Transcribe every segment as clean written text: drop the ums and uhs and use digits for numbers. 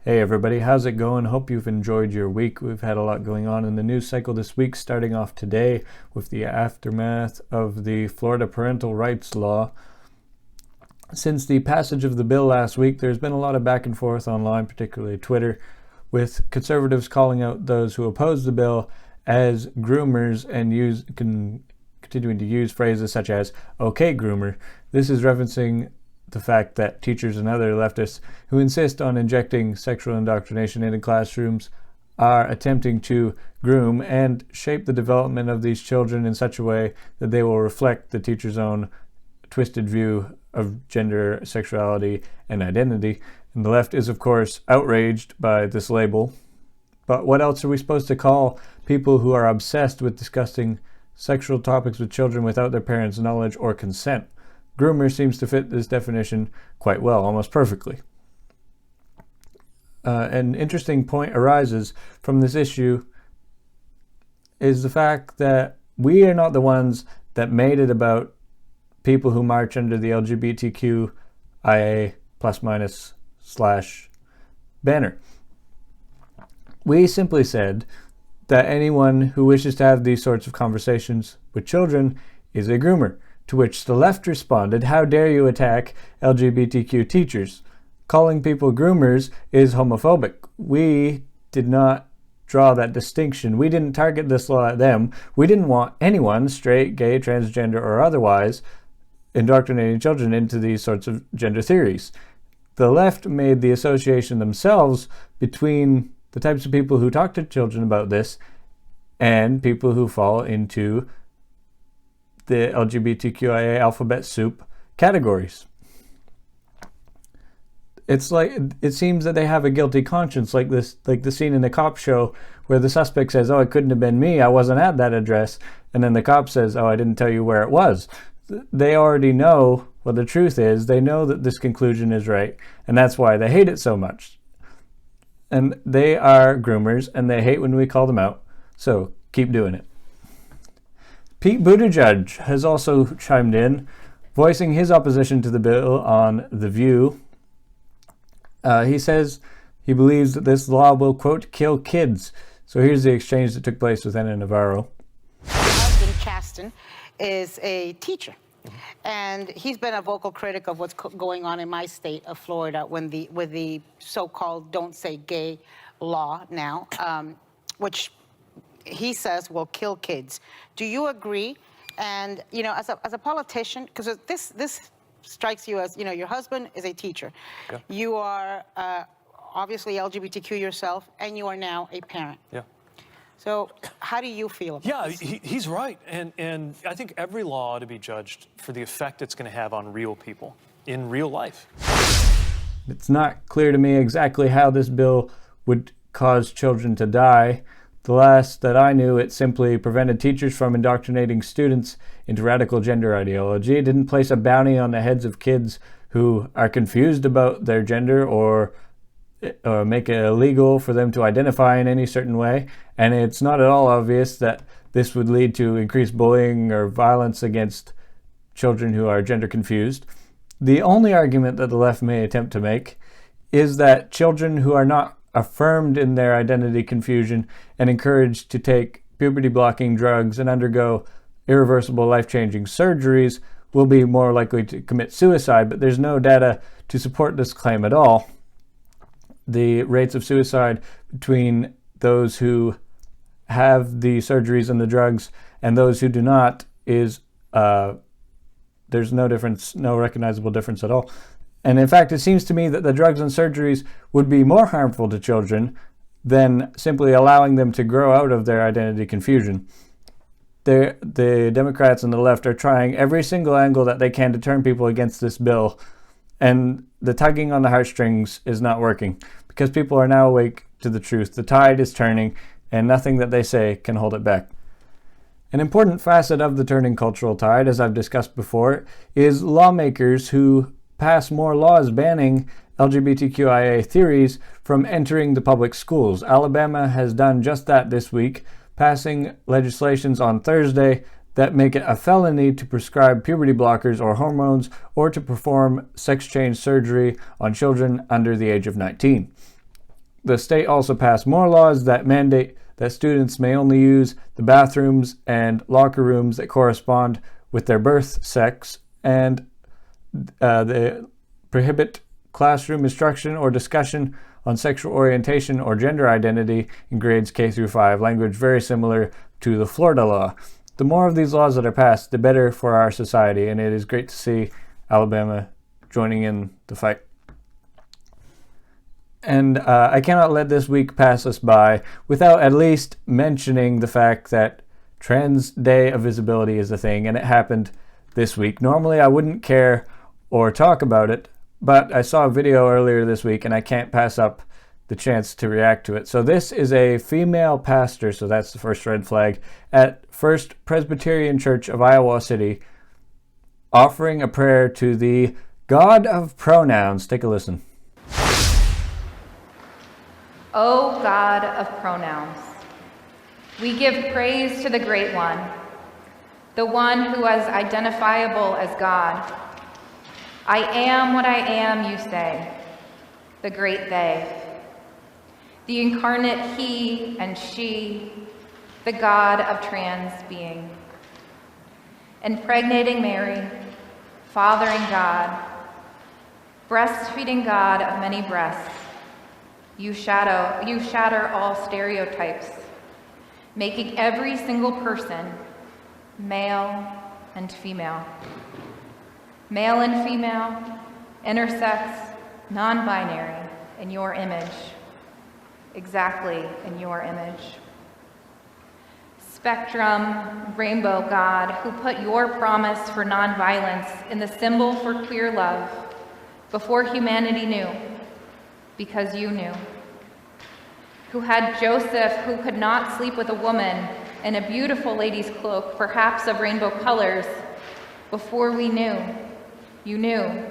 Hey everybody, how's it going? Hope you've enjoyed your week. We've had a lot going on in the news cycle this week, starting off today with the aftermath of the Florida parental rights law. Since the passage of the bill last week, there's been a lot of back and forth online, particularly Twitter, with conservatives calling out those who oppose the bill as groomers and continuing to use phrases such as, "okay, groomer." This is referencing the fact that teachers and other leftists who insist on injecting sexual indoctrination into classrooms are attempting to groom and shape the development of these children in such a way that they will reflect the teacher's own twisted view of gender, sexuality, and identity. And the left is, of course, outraged by this label. But what else are we supposed to call people who are obsessed with discussing sexual topics with children without their parents' knowledge or consent? Groomer seems to fit this definition quite well, almost perfectly. An interesting point arises from this issue is the fact that we are not the ones that made it about people who march under the LGBTQIA plus minus / banner. We simply said that anyone who wishes to have these sorts of conversations with children is a groomer. To which the left responded, "How dare you attack LGBTQ teachers? Calling people groomers is homophobic." We did not draw that distinction. We didn't target this law at them. We didn't want anyone, straight, gay, transgender, or otherwise, indoctrinating children into these sorts of gender theories. The left made the association themselves between the types of people who talk to children about this and people who fall into the LGBTQIA alphabet soup categories. It's like it seems that they have a guilty conscience, like the scene in the cop show where the suspect says, "Oh, it couldn't have been me. I wasn't at that address," and then the cop says, "Oh, I didn't tell you where it was." They already know what the truth is. They know that this conclusion is right, and that's why they hate it so much. And they are groomers, and they hate when we call them out. So keep doing it. Pete Buttigieg has also chimed in, voicing his opposition to the bill on The View. He says he believes that this law will, quote, kill kids. So here's the exchange that took place with Anna Navarro. My husband, Chasten, is a teacher. And he's been a vocal critic of what's going on in my state of Florida with the so-called Don't Say Gay law now, which he says will kill kids. Do you agree? And, you know, as a politician, because this strikes you as, you know, your husband is a teacher. Yeah. You are obviously LGBTQ yourself, and you are now a parent. Yeah. So how do you feel about this? He's right. And I think every law ought to be judged for the effect it's going to have on real people in real life. It's not clear to me exactly how this bill would cause children to die. The last that I knew, it simply prevented teachers from indoctrinating students into radical gender ideology. It didn't place a bounty on the heads of kids who are confused about their gender or make it illegal for them to identify in any certain way. And it's not at all obvious that this would lead to increased bullying or violence against children who are gender confused. The only argument that the left may attempt to make is that children who are not affirmed in their identity confusion and encouraged to take puberty-blocking drugs and undergo irreversible life-changing surgeries will be more likely to commit suicide, but there's no data to support this claim at all. The rates of suicide between those who have the surgeries and the drugs and those who do not is there's no difference, no recognizable difference at all. And in fact, it seems to me that the drugs and surgeries would be more harmful to children than simply allowing them to grow out of their identity confusion. The Democrats and the left are trying every single angle that they can to turn people against this bill. And the tugging on the heartstrings is not working because people are now awake to the truth. The tide is turning and nothing that they say can hold it back. An important facet of the turning cultural tide, as I've discussed before, is lawmakers who pass more laws banning LGBTQIA theories from entering the public schools. Alabama has done just that this week, passing legislations on Thursday that make it a felony to prescribe puberty blockers or hormones or to perform sex change surgery on children under the age of 19. The state also passed more laws that mandate that students may only use the bathrooms and locker rooms that correspond with their birth sex, and they prohibit classroom instruction or discussion on sexual orientation or gender identity in grades K through 5, language very similar to the Florida law. The more of these laws that are passed, the better for our society, and it is great to see Alabama joining in the fight. And I cannot let this week pass us by without at least mentioning the fact that Trans Day of Visibility is a thing, and it happened this week. Normally I wouldn't care or talk about it, but I saw a video earlier this week and I can't pass up the chance to react to it. So this is a female pastor, so that's the first red flag, at First Presbyterian Church of Iowa City, offering a prayer to the God of Pronouns. Take a listen. O God of pronouns, we give praise to the Great One, the one who is identifiable as God. I am what I am, you say, the great they, the incarnate he and she, the God of trans being. Impregnating Mary, fathering God, breastfeeding God of many breasts, you shatter all stereotypes, making every single person male and female. Male and female, intersex, non-binary, in your image, exactly in your image. Spectrum, rainbow God, who put your promise for nonviolence in the symbol for queer love before humanity knew, because you knew. Who had Joseph, who could not sleep with a woman in a beautiful lady's cloak, perhaps of rainbow colors, before we knew. You knew.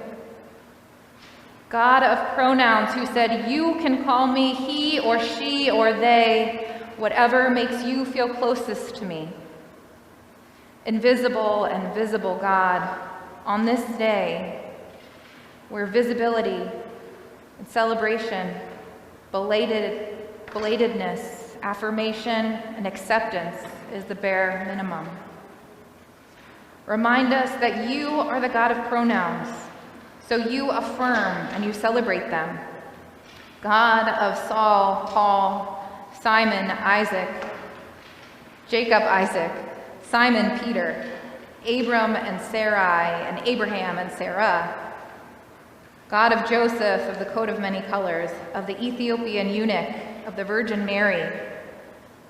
God of pronouns, who said, you can call me he or she or they, whatever makes you feel closest to me. Invisible and visible God, on this day, where visibility and celebration, belatedness, affirmation, and acceptance is the bare minimum. Remind us that you are the God of pronouns, so you affirm and you celebrate them. God of Saul, Paul, Simon, Isaac, Jacob, Isaac, Simon, Peter, Abram and Sarai, and Abraham and Sarah. God of Joseph, of the coat of many colors, of the Ethiopian eunuch, of the Virgin Mary,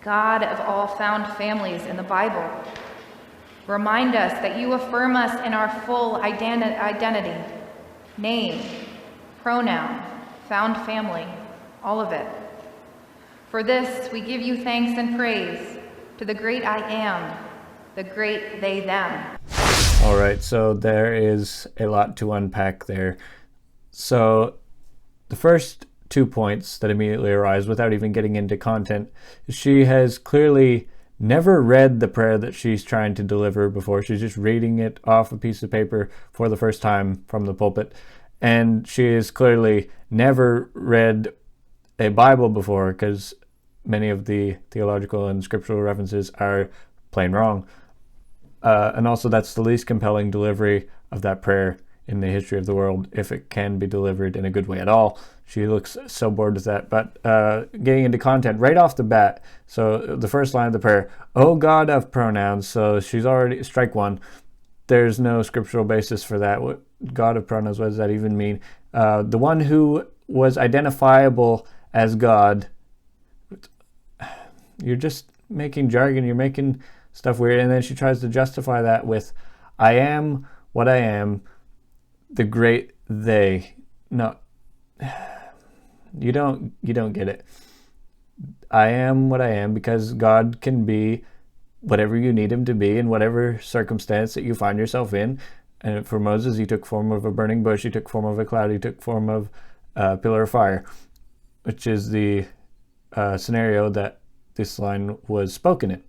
God of all found families in the Bible. Remind us that you affirm us in our full identity, name, pronoun, found family, all of it. For this, we give you thanks and praise to the great I am, the great they, them. All right, so there is a lot to unpack there. So the first 2 points that immediately arise without even getting into content, she has clearly never read the prayer that she's trying to deliver before. She's just reading it off a piece of paper for the first time from the pulpit. And she has clearly never read a Bible before, because many of the theological and scriptural references are plain wrong. And also that's the least compelling delivery of that prayer in the history of the world, if it can be delivered in a good way at all. She looks so bored with that. But getting into content right off the bat, so the first line of the prayer, O God of pronouns, so she's already, strike one. There's no scriptural basis for that. What God of pronouns, what does that even mean? The one who was identifiable as God. You're just making jargon, you're making stuff weird, and then she tries to justify that with, I am what I am, the great they. No, you don't get it. I am what I am because God can be whatever you need him to be in whatever circumstance that you find yourself in. And for Moses, he took form of a burning bush, he took form of a cloud, he took form of a pillar of fire, which is the scenario that this line was spoken in.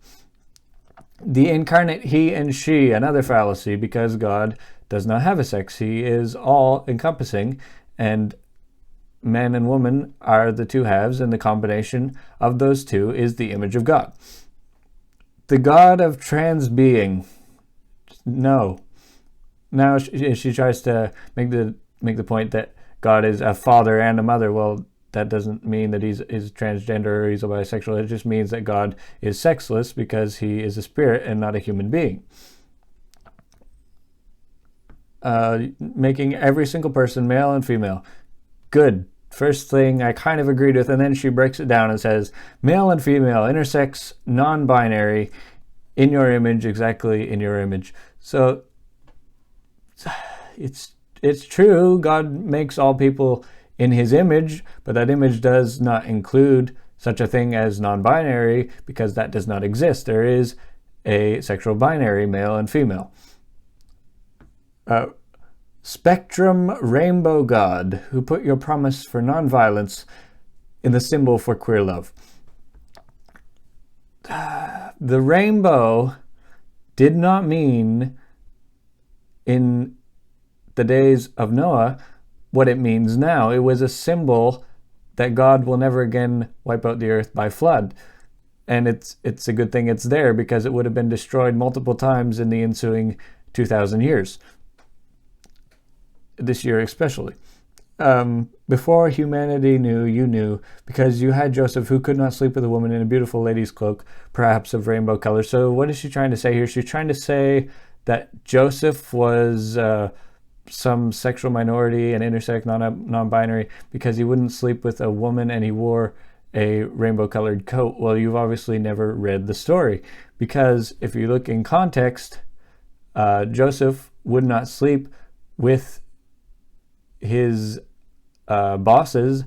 The incarnate he and she, another fallacy, because God does not have a sex. He is all encompassing, and man and woman are the two halves, and the combination of those two is the image of God. The God of trans being, no. Now she tries to make the point that God is a father and a mother. Well, that doesn't mean that he's transgender or he's a bisexual. It just means that God is sexless because he is a spirit and not a human being. Making every single person male and female. Good. First thing I kind of agreed with, and then she breaks it down and says, male and female, intersex, non-binary, in your image, exactly in your image. So it's true, God makes all people in his image, but that image does not include such a thing as non-binary, because that does not exist. There is a sexual binary, male and female. Spectrum rainbow God, who put your promise for nonviolence in the symbol for queer love. The rainbow did not mean in the days of Noah what it means now. It was a symbol that God will never again wipe out the earth by flood. And it's a good thing it's there, because it would have been destroyed multiple times in the ensuing 2,000 years. This year especially. Before humanity knew, you knew, because you had Joseph, who could not sleep with a woman in a beautiful lady's cloak, perhaps of rainbow color. So what is she trying to say here? She's trying to say that Joseph was some sexual minority, an intersex, non-binary, because he wouldn't sleep with a woman and he wore a rainbow-colored coat. Well, you've obviously never read the story, because if you look in context, Joseph would not sleep with his boss's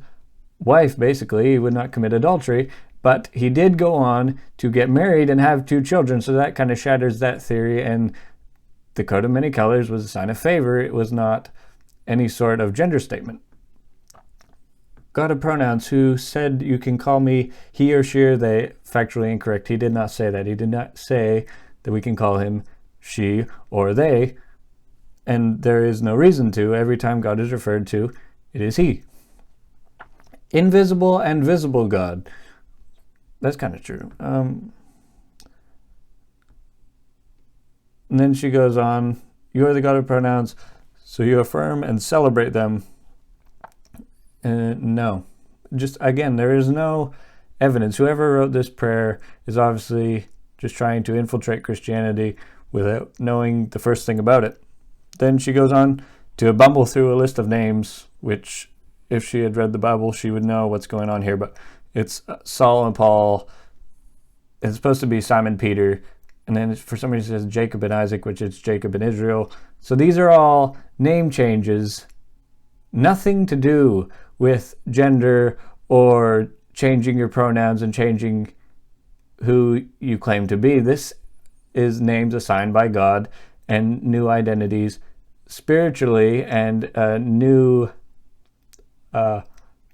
wife, basically. He would not commit adultery, but he did go on to get married and have 2 children, so that kind of shatters that theory, and the coat of many colors was a sign of favor. It was not any sort of gender statement. God of pronouns, who said you can call me he or she or they, factually incorrect. He did not say that. He did not say that we can call him she or they, and there is no reason to. Every time God is referred to, it is he. Invisible and visible God. That's kind of true. And then she goes on, you are the God of pronouns, so you affirm and celebrate them. No. Just, again, there is no evidence. Whoever wrote this prayer is obviously just trying to infiltrate Christianity without knowing the first thing about it. Then she goes on to bumble through a list of names, which, if she had read the Bible, she would know what's going on here. But it's Saul and Paul. It's supposed to be Simon Peter. And then for some reason it says Jacob and Isaac, which is Jacob and Israel. So these are all name changes. Nothing to do with gender or changing your pronouns and changing who you claim to be. This is names assigned by God and new identities spiritually, and a new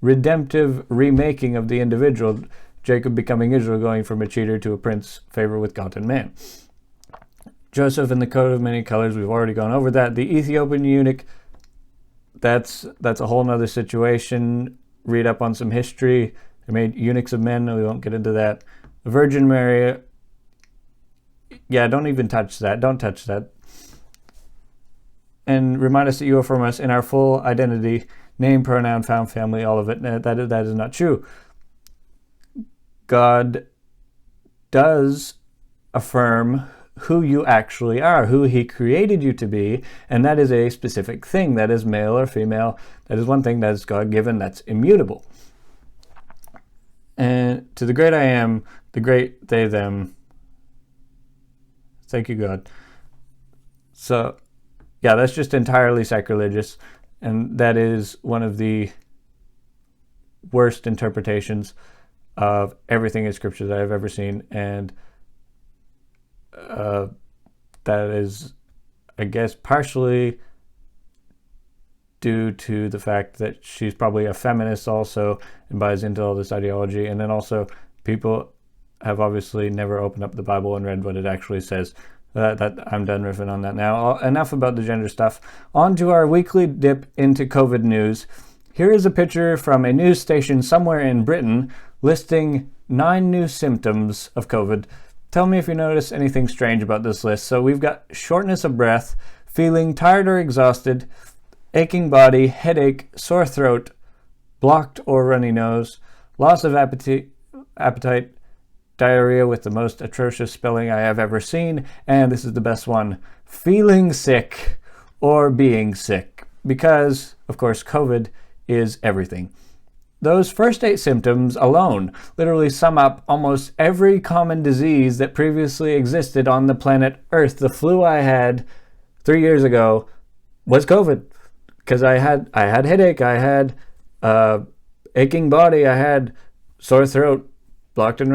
redemptive remaking of the individual. Jacob becoming Israel, going from a cheater to a prince, favor with God and man. Joseph in the coat of many colors, we've already gone over that. The Ethiopian eunuch, that's a whole nother situation. Read up on some history. They made eunuchs of men. We won't get into that. The Virgin Mary, yeah, don't even touch that. Don't touch that. And remind us that you affirm us in our full identity, name, pronoun, found family, all of it. That is not true. God does affirm who you actually are, who he created you to be, and that is a specific thing. That is male or female. That is one thing that is God-given, that's immutable. And to the great I am, the great they, them. Thank you, God. So, yeah, that's just entirely sacrilegious, and that is one of the worst interpretations of everything in Scripture that I've ever seen, and that is, I guess, partially due to the fact that she's probably a feminist also and buys into all this ideology, and then also people have obviously never opened up the Bible and read what it actually says. That I'm done riffing on that now. Enough about the gender stuff. On to our weekly dip into COVID news. Here is a picture from a news station somewhere in Britain listing 9 new symptoms of COVID. Tell me if you notice anything strange about this list. So we've got shortness of breath, feeling tired or exhausted, aching body, headache, sore throat, blocked or runny nose, loss of appetite, diarrhea with the most atrocious spelling I have ever seen, and this is the best one, feeling sick or being sick, because, of course, COVID is everything. Those first 8 symptoms alone literally sum up almost every common disease that previously existed on the planet Earth. The flu I had 3 years ago was COVID, because I had headache, I had aching body, I had sore throat, blocked and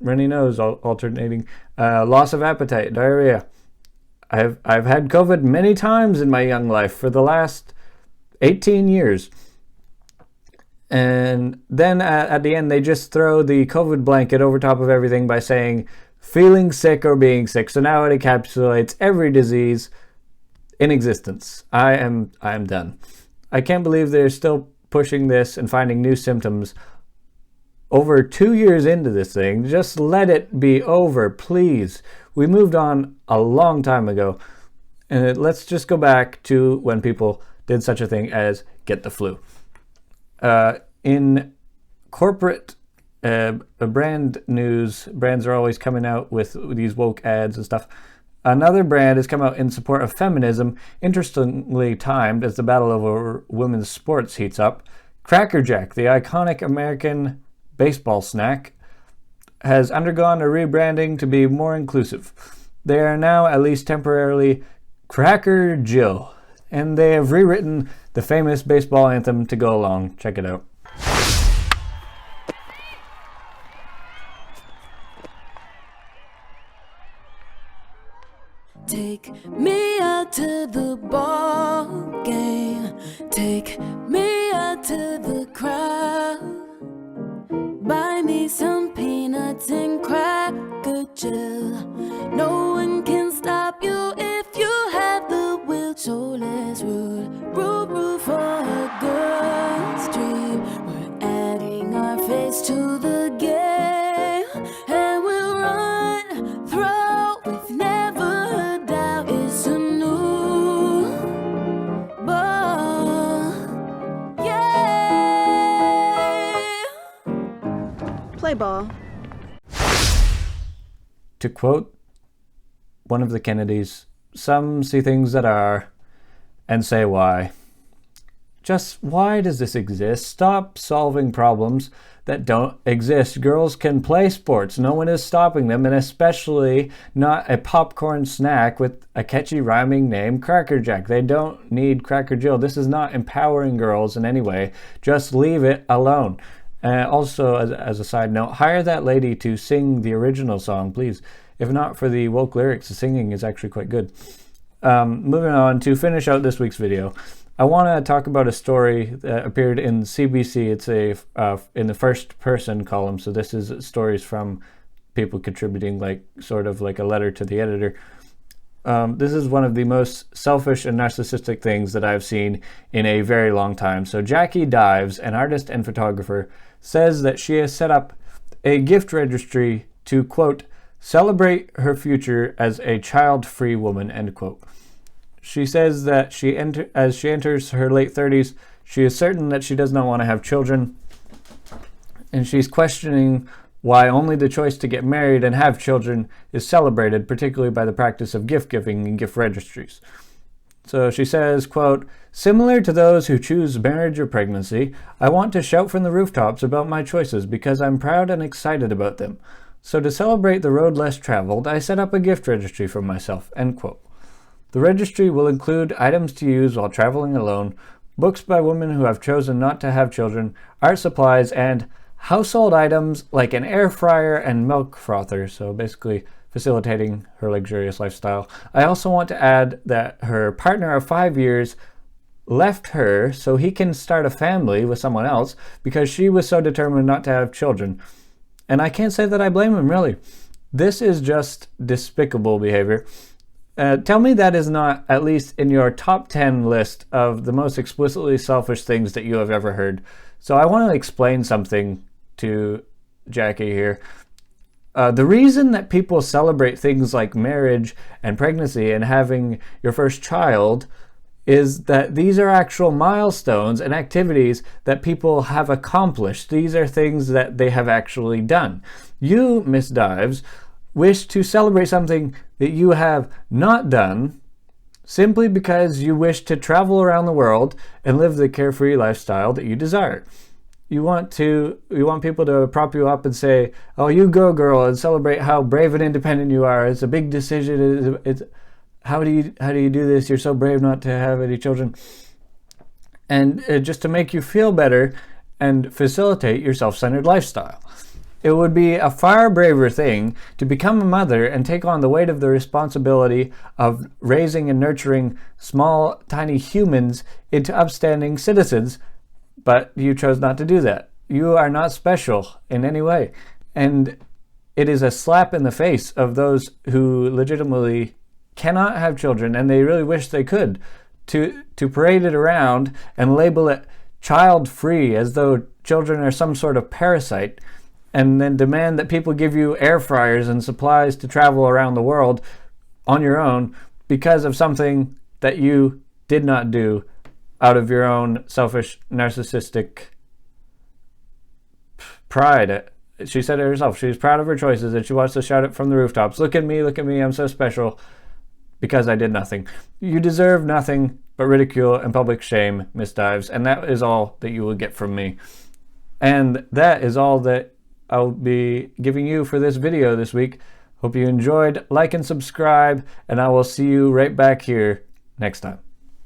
runny nose, alternating, loss of appetite, diarrhea. I've had COVID many times in my young life for the last 18 years. And then at the end, they just throw the COVID blanket over top of everything by saying feeling sick or being sick. So now it encapsulates every disease in existence. I am done. I can't believe they're still pushing this and finding new symptoms over 2 years into this thing. Just let it be over, please. We moved on a long time ago. And let's just go back to when people did such a thing as get the flu. In corporate brand news, brands are always coming out with these woke ads and stuff. Another brand has come out in support of feminism, interestingly timed as the battle over women's sports heats up. Cracker Jack, the iconic American baseball snack, has undergone a rebranding to be more inclusive. They are now, at least temporarily, Cracker Jill, and they have rewritten the famous baseball anthem to go along. Check it out. Take me out to the ball game. Take me out to the crowd. Buy me some peanuts and cracker Jill. No one can stop you if you have the will. So let's root for a girl's dream. We're adding our face to the game, and we'll run, throw with never a doubt. It's a new ball, yeah. Play ball. To quote one of the Kennedys, some see things that are and say why. Just why does this exist? Stop solving problems that don't exist. Girls can play sports. No one is stopping them, and especially not a popcorn snack with a catchy rhyming name, Cracker Jack. They don't need Cracker Jill. This is not empowering girls in any way. Just leave it alone. Also, as a side note, hire that lady to sing the original song, please. If not for the woke lyrics, the singing is actually quite good. Moving on to finish out this week's video, I want to talk about a story that appeared in CBC. It's in the first person column, so this is stories from people contributing, like sort of like a letter to the editor. This is one of the most selfish and narcissistic things that I've seen in a very long time. So Jackie Dives, an artist and photographer, says that she has set up a gift registry to, quote, celebrate her future as a child-free woman, end quote. She says that as she enters her late 30s, she is certain that she does not want to have children, and she's questioning why only the choice to get married and have children is celebrated, particularly by the practice of gift giving and gift registries. So she says, quote, similar to those who choose marriage or pregnancy, I want to shout from the rooftops about my choices because I'm proud and excited about them. So to celebrate the road less traveled, I set up a gift registry for myself, end quote. The registry will include items to use while traveling alone, books by women who have chosen not to have children, art supplies, and household items like an air fryer and milk frother, so basically facilitating her luxurious lifestyle. I also want to add that her partner of 5 years left her so he can start a family with someone else because she was so determined not to have children. And I can't say that I blame him, really. This is just despicable behavior. Tell me that is not at least in your top 10 list of the most explicitly selfish things that you have ever heard. So I want to explain something to Jackie here. The reason that people celebrate things like marriage and pregnancy and having your first child is that these are actual milestones and activities that people have accomplished. These are things that they have actually done. You, Miss Dives, wish to celebrate something that you have not done simply because you wish to travel around the world and live the carefree lifestyle that you desire. You want people to prop you up and say, "Oh, you go, girl," and celebrate how brave and independent you are. It's a big decision. How do you do this? You're so brave not to have any children. And just to make you feel better and facilitate your self-centered lifestyle. It would be a far braver thing to become a mother and take on the weight of the responsibility of raising and nurturing small, tiny humans into upstanding citizens, but you chose not to do that. You are not special in any way. And it is a slap in the face of those who legitimately cannot have children and they really wish they could, to parade it around and label it child-free as though children are some sort of parasite, and then demand that people give you air fryers and supplies to travel around the world on your own because of something that you did not do out of your own selfish, narcissistic pride. She said it herself. She's proud of her choices and she wants to shout it from the rooftops. Look at me, I'm so special because I did nothing. You deserve nothing but ridicule and public shame, Miss Dives, and that is all that you will get from me. And that is all that I'll be giving you for this video this week. Hope you enjoyed. Like and subscribe, and I will see you right back here next time.